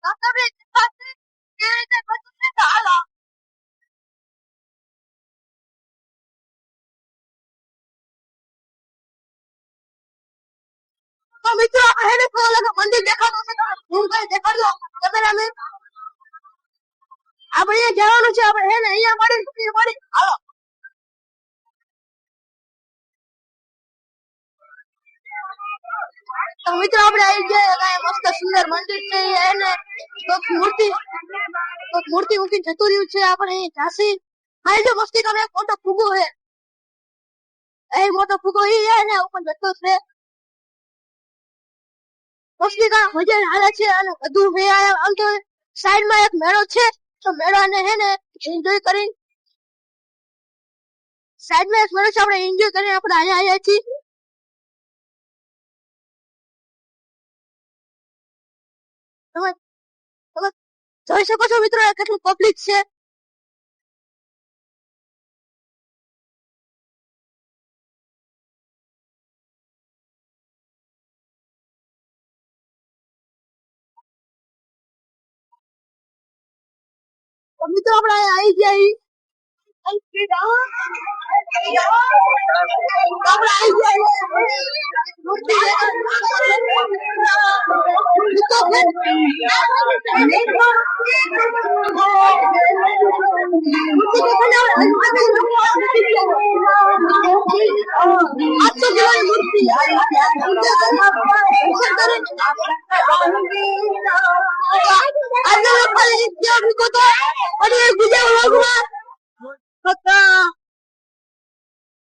તમે કેવી રીતે બધું છે તો હાલો. તો મિત્રો એને મંદિર દેખાડું છે, હું કઈ દેખાડજો કેમેરામેન. આપણે અહીંયા જવાનું છે, આપણે હે ને અહીંયા મળી હાલો. તો મિત્રો આપણે આવી ગયા, મસ્ત સુંદર મંદિર છે એને મૂર્તિ મૂકીને જતું રહ્યું છે. આપણે અહીં ઝાંસી હા જો મસ્તી કરે મોટો ફૂગો હે, એ મોટો ફૂગો ઈ હે ને ઉપર જતો છે. મસ્તી કા મજા હાલે છે અને બધું મે આમ તો સાઈડમાં એક મેળો છે, તો મેળાને હે ને એન્જોય કરી સાઈડમાં એક મેળો છે, આપણે એન્જોય કરીને આપણે અહીંયા છીએ. તમે જોઈ શકો છો મિત્રો કેટલું પબ્લિક છે. તો મિત્રો આપણે આવી ગયા